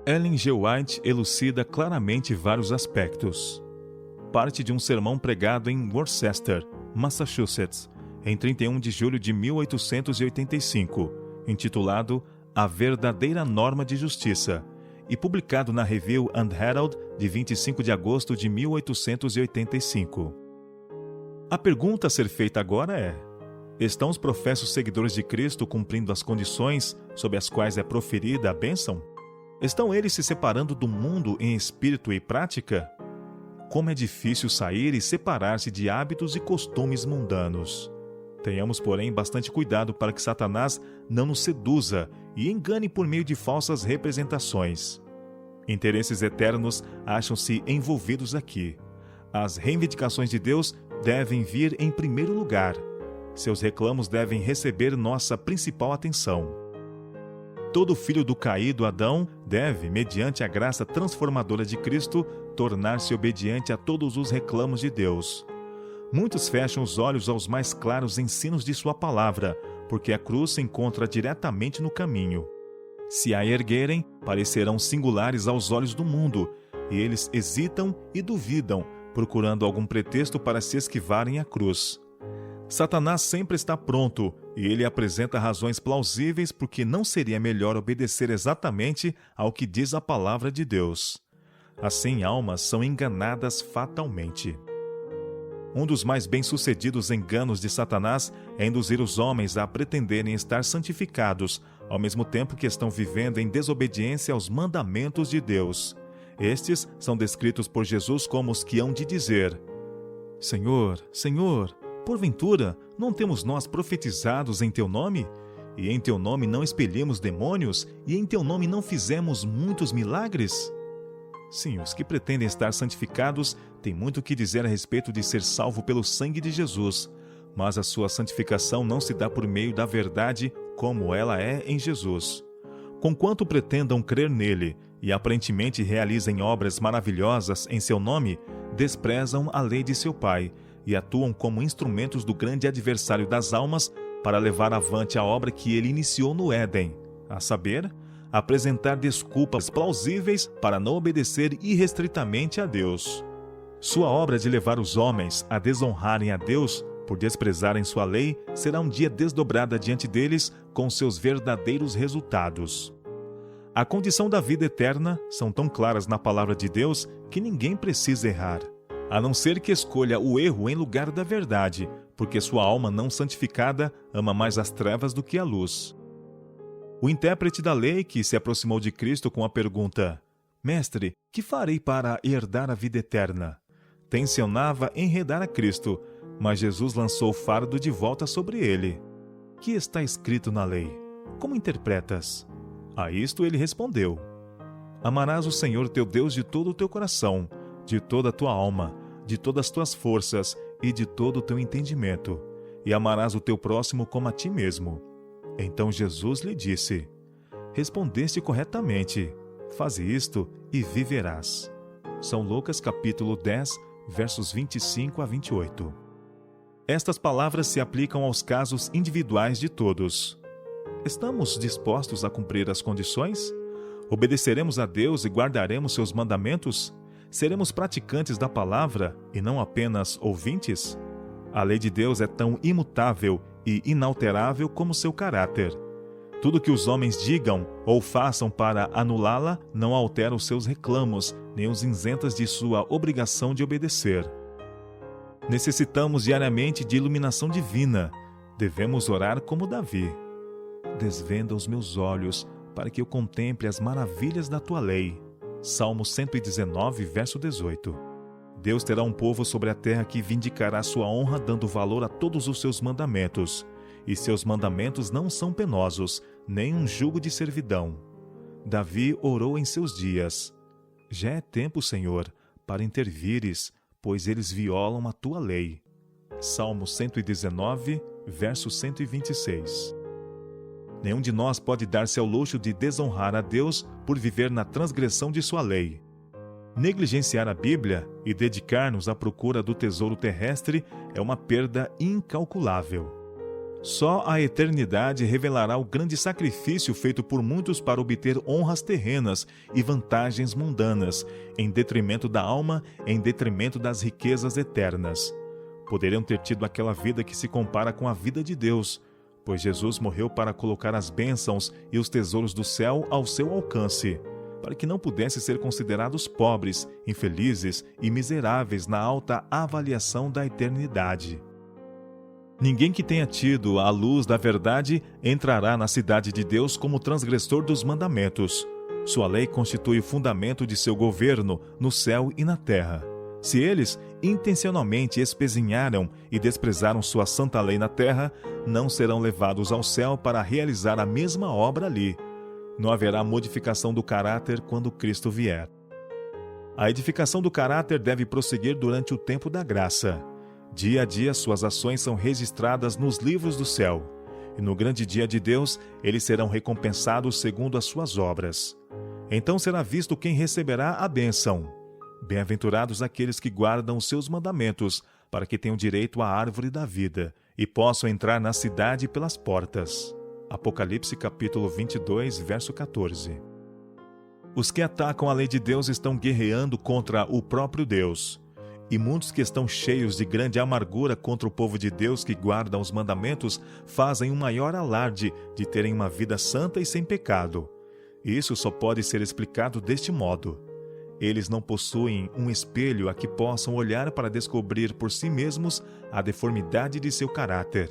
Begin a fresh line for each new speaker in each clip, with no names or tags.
Ellen G. White elucida claramente vários aspectos. Parte de um sermão pregado em Worcester, Massachusetts, em 31 de julho de 1885, intitulado A Verdadeira Norma de Justiça, e publicado na Review and Herald de 25 de agosto de 1885. A pergunta a ser feita agora é: estão os professos seguidores de Cristo cumprindo as condições sob as quais é proferida a bênção? Estão eles se separando do mundo em espírito e prática? Como é difícil sair e separar-se de hábitos e costumes mundanos. Tenhamos, porém, bastante cuidado para que Satanás não nos seduza e engane por meio de falsas representações. Interesses eternos acham-se envolvidos aqui. As reivindicações de Deus devem vir em primeiro lugar. Seus reclamos devem receber nossa principal atenção. Todo filho do caído Adão deve, mediante a graça transformadora de Cristo, tornar-se obediente a todos os reclamos de Deus. Muitos fecham os olhos aos mais claros ensinos de sua palavra, porque a cruz se encontra diretamente no caminho. Se a erguerem, parecerão singulares aos olhos do mundo, e eles hesitam e duvidam, procurando algum pretexto para se esquivarem à cruz. Satanás sempre está pronto, e ele apresenta razões plausíveis porque não seria melhor obedecer exatamente ao que diz a palavra de Deus. Assim, almas são enganadas fatalmente. Um dos mais bem-sucedidos enganos de Satanás é induzir os homens a pretenderem estar santificados, ao mesmo tempo que estão vivendo em desobediência aos mandamentos de Deus. Estes são descritos por Jesus como os que hão de dizer: Senhor, Senhor, porventura, não temos nós profetizados em Teu nome? E em Teu nome não expelimos demônios? E em Teu nome não fizemos muitos milagres? Sim, os que pretendem estar santificados têm muito o que dizer a respeito de ser salvo pelo sangue de Jesus, mas a sua santificação não se dá por meio da verdade como ela é em Jesus. Conquanto pretendam crer nele e aparentemente realizem obras maravilhosas em seu nome, desprezam a lei de seu Pai e atuam como instrumentos do grande adversário das almas para levar avante a obra que ele iniciou no Éden, a saber, apresentar desculpas plausíveis para não obedecer irrestritamente a Deus. Sua obra de levar os homens a desonrarem a Deus por desprezarem sua lei será um dia desdobrada diante deles com seus verdadeiros resultados. A condição da vida eterna são tão claras na palavra de Deus que ninguém precisa errar, a não ser que escolha o erro em lugar da verdade, porque sua alma não santificada ama mais as trevas do que a luz. O intérprete da lei que se aproximou de Cristo com a pergunta: Mestre, que farei para herdar a vida eterna? Tensionava enredar a Cristo, mas Jesus lançou o fardo de volta sobre ele. Que está escrito na lei? Como interpretas? A isto ele respondeu: Amarás o Senhor teu Deus de todo o teu coração, de toda a tua alma, de todas as tuas forças e de todo o teu entendimento, e amarás o teu próximo como a ti mesmo. Então Jesus lhe disse: Respondeste corretamente, faze isto e viverás. São Lucas capítulo 10, versos 25 a 28. Estas palavras se aplicam aos casos individuais de todos. Estamos dispostos a cumprir as condições? Obedeceremos a Deus e guardaremos seus mandamentos? Seremos praticantes da palavra e não apenas ouvintes? A lei de Deus é tão imutável e inalterável como seu caráter. Tudo que os homens digam ou façam para anulá-la não altera os seus reclamos, nem os isenta de sua obrigação de obedecer. Necessitamos diariamente de iluminação divina. Devemos orar como Davi: Desvenda os meus olhos, para que eu contemple as maravilhas da tua lei. Salmo 119, verso 18. Deus terá um povo sobre a terra que vindicará sua honra dando valor a todos os seus mandamentos. E seus mandamentos não são penosos, nem um jugo de servidão. Davi orou em seus dias: Já é tempo, Senhor, para intervires, pois eles violam a tua lei. Salmo 119, verso 126. Nenhum de nós pode dar-se ao luxo de desonrar a Deus por viver na transgressão de sua lei. Negligenciar a Bíblia e dedicar-nos à procura do tesouro terrestre é uma perda incalculável. Só a eternidade revelará o grande sacrifício feito por muitos para obter honras terrenas e vantagens mundanas, em detrimento da alma, em detrimento das riquezas eternas. Poderiam ter tido aquela vida que se compara com a vida de Deus, pois Jesus morreu para colocar as bênçãos e os tesouros do céu ao seu alcance, para que não pudessem ser considerados pobres, infelizes e miseráveis na alta avaliação da eternidade. Ninguém que tenha tido a luz da verdade entrará na cidade de Deus como transgressor dos mandamentos. Sua lei constitui o fundamento de seu governo no céu e na terra. Se eles intencionalmente espezinharam e desprezaram sua santa lei na terra, não serão levados ao céu para realizar a mesma obra ali. Não haverá modificação do caráter quando Cristo vier. A edificação do caráter deve prosseguir durante o tempo da graça. Dia a dia suas ações são registradas nos livros do céu, e no grande dia de Deus eles serão recompensados segundo as suas obras. Então será visto quem receberá a bênção. Bem-aventurados aqueles que guardam os seus mandamentos, para que tenham direito à árvore da vida, e possam entrar na cidade pelas portas. Apocalipse capítulo 22, verso 14. Os que atacam a lei de Deus estão guerreando contra o próprio Deus. E muitos que estão cheios de grande amargura contra o povo de Deus que guardam os mandamentos fazem um maior alarde de terem uma vida santa e sem pecado. Isso só pode ser explicado deste modo. Eles não possuem um espelho a que possam olhar para descobrir por si mesmos a deformidade de seu caráter.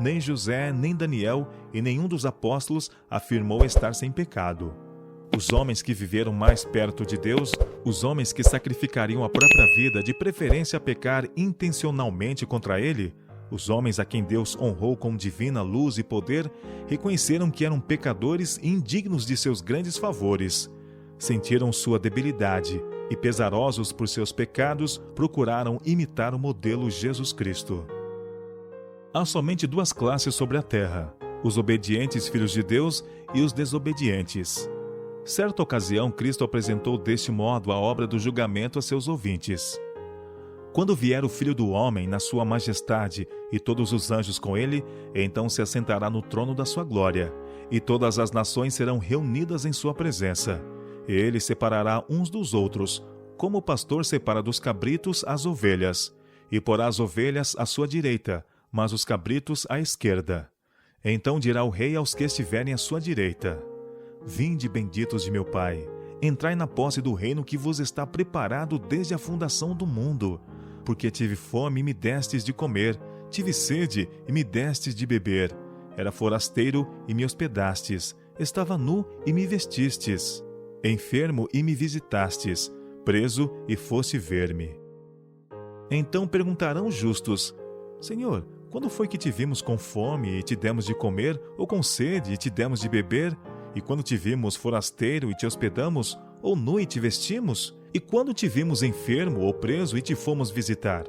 Nem José, nem Daniel e nenhum dos apóstolos afirmou estar sem pecado. Os homens que viveram mais perto de Deus, os homens que sacrificariam a própria vida de preferência a pecar intencionalmente contra Ele, os homens a quem Deus honrou com divina luz e poder, reconheceram que eram pecadores e indignos de seus grandes favores. Sentiram sua debilidade e, pesarosos por seus pecados, procuraram imitar o modelo Jesus Cristo. Há somente duas classes sobre a terra: os obedientes filhos de Deus e os desobedientes. Certa ocasião, Cristo apresentou deste modo a obra do julgamento a seus ouvintes. Quando vier o Filho do Homem na sua majestade e todos os anjos com ele, então se assentará no trono da sua glória, e todas as nações serão reunidas em sua presença. Ele separará uns dos outros, como o pastor separa dos cabritos as ovelhas, e porá as ovelhas à sua direita, mas os cabritos à esquerda. Então dirá o rei aos que estiverem à sua direita: Vinde, benditos de meu Pai, entrai na posse do reino que vos está preparado desde a fundação do mundo. Porque tive fome e me destes de comer, tive sede e me destes de beber. Era forasteiro e me hospedastes, estava nu e me vestistes, enfermo e me visitastes, preso e foste ver-me. Então perguntarão os justos: Senhor, quando foi que te vimos com fome e te demos de comer, ou com sede e te demos de beber? E quando te vimos forasteiro e te hospedamos, ou nu e te vestimos? E quando te vimos enfermo ou preso e te fomos visitar?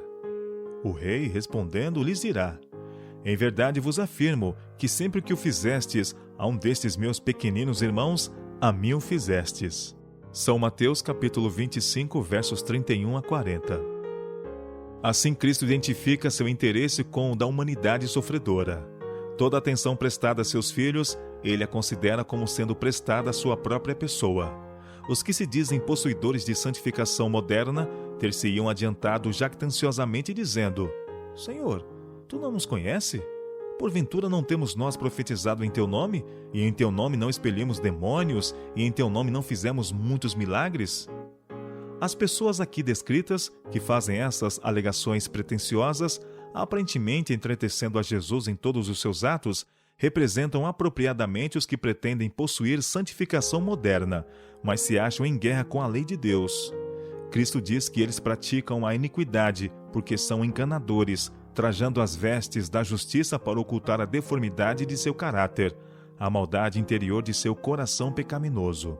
O rei, respondendo, lhes dirá: Em verdade vos afirmo que sempre que o fizestes a um destes meus pequeninos irmãos, a mim o fizestes. São Mateus capítulo 25, versos 31 a 40. Assim Cristo identifica seu interesse com o da humanidade sofredora. Toda a atenção prestada a seus filhos, ele a considera como sendo prestada à sua própria pessoa. Os que se dizem possuidores de santificação moderna ter-se-iam adiantado jactanciosamente dizendo: Senhor, tu não nos conhece? Porventura não temos nós profetizado em teu nome, e em teu nome não expelimos demônios, e em teu nome não fizemos muitos milagres? As pessoas aqui descritas, que fazem essas alegações pretensiosas, aparentemente entretecendo a Jesus em todos os seus atos, representam apropriadamente os que pretendem possuir santificação moderna, mas se acham em guerra com a lei de Deus. Cristo diz que eles praticam a iniquidade porque são enganadores, trajando as vestes da justiça para ocultar a deformidade de seu caráter, a maldade interior de seu coração pecaminoso.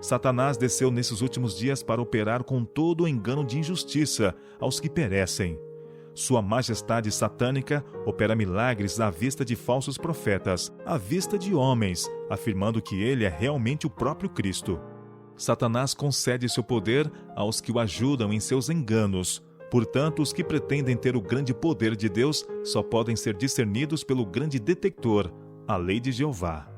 Satanás desceu nesses últimos dias para operar com todo o engano de injustiça aos que perecem. Sua majestade satânica opera milagres à vista de falsos profetas, à vista de homens, afirmando que ele é realmente o próprio Cristo. Satanás concede seu poder aos que o ajudam em seus enganos, Portanto, os que pretendem ter o grande poder de Deus só podem ser discernidos pelo grande detector, a lei de Jeová.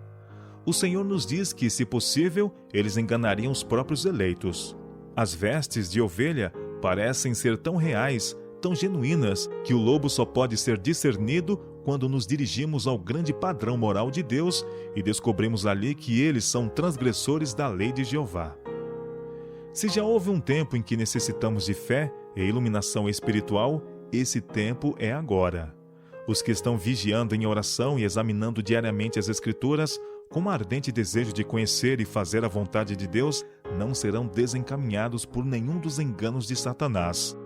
O Senhor nos diz que, se possível, eles enganariam os próprios eleitos. As vestes de ovelha parecem ser tão reais, tão genuínas, que o lobo só pode ser discernido quando nos dirigimos ao grande padrão moral de Deus e descobrimos ali que eles são transgressores da lei de Jeová. Se já houve um tempo em que necessitamos de fé e iluminação espiritual, esse tempo é agora. Os que estão vigiando em oração e examinando diariamente as Escrituras, com um ardente desejo de conhecer e fazer a vontade de Deus, não serão desencaminhados por nenhum dos enganos de Satanás.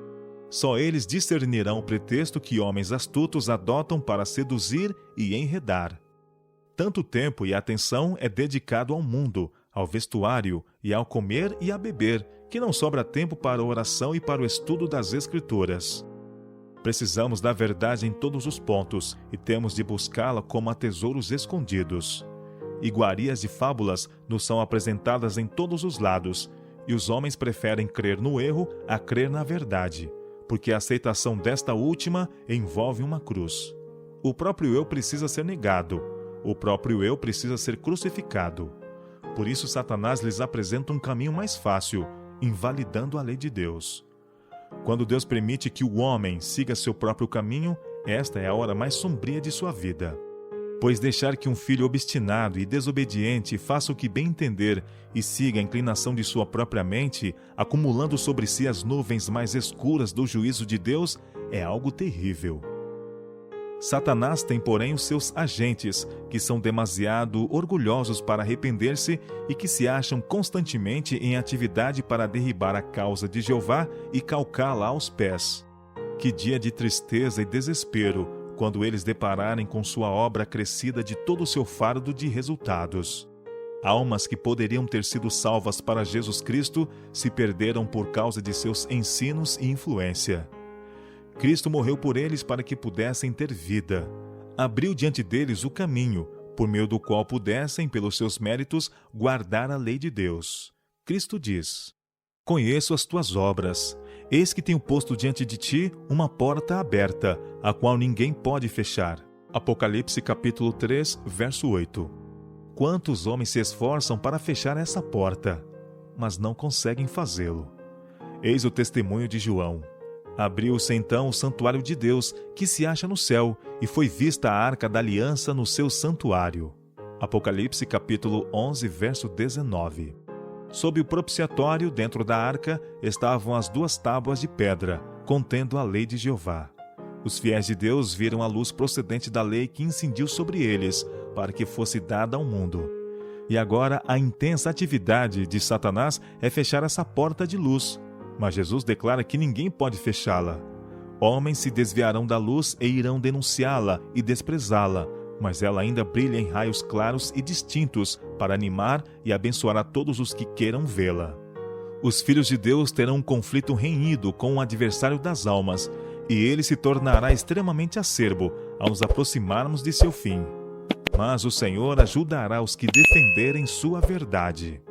Só eles discernirão o pretexto que homens astutos adotam para seduzir e enredar. Tanto tempo e atenção é dedicado ao mundo, ao vestuário e ao comer e a beber, que não sobra tempo para a oração e para o estudo das Escrituras. Precisamos da verdade em todos os pontos e temos de buscá-la como a tesouros escondidos. Iguarias e fábulas nos são apresentadas em todos os lados, e os homens preferem crer no erro a crer na verdade, porque a aceitação desta última envolve uma cruz. O próprio eu precisa ser negado, o próprio eu precisa ser crucificado. Por isso Satanás lhes apresenta um caminho mais fácil, invalidando a lei de Deus. Quando Deus permite que o homem siga seu próprio caminho, esta é a hora mais sombria de sua vida. Pois deixar que um filho obstinado e desobediente faça o que bem entender e siga a inclinação de sua própria mente, acumulando sobre si as nuvens mais escuras do juízo de Deus, é algo terrível. Satanás tem, porém, os seus agentes, que são demasiado orgulhosos para arrepender-se e que se acham constantemente em atividade para derribar a causa de Jeová e calcá-la aos pés. Que dia de tristeza e desespero, quando eles depararem com sua obra acrescida de todo o seu fardo de resultados. Almas que poderiam ter sido salvas para Jesus Cristo se perderam por causa de seus ensinos e influência. Cristo morreu por eles para que pudessem ter vida. Abriu diante deles o caminho, por meio do qual pudessem, pelos seus méritos, guardar a lei de Deus. Cristo diz: Conheço as tuas obras. Eis que tenho posto diante de ti uma porta aberta, a qual ninguém pode fechar. Apocalipse capítulo 3, verso 8. Quantos homens se esforçam para fechar essa porta, mas não conseguem fazê-lo? Eis o testemunho de João. Abriu-se então o santuário de Deus, que se acha no céu, e foi vista a arca da aliança no seu santuário. Apocalipse capítulo 11, verso 19. Sob o propiciatório, dentro da arca, estavam as 2 tábuas de pedra, contendo a lei de Jeová. Os fiéis de Deus viram a luz procedente da lei que incidiu sobre eles, para que fosse dada ao mundo. E agora a intensa atividade de Satanás é fechar essa porta de luz. Mas Jesus declara que ninguém pode fechá-la. Homens se desviarão da luz e irão denunciá-la e desprezá-la, mas ela ainda brilha em raios claros e distintos para animar e abençoar a todos os que queiram vê-la. Os filhos de Deus terão um conflito renhido com o adversário das almas, e ele se tornará extremamente acerbo ao nos aproximarmos de seu fim. Mas o Senhor ajudará os que defenderem sua verdade.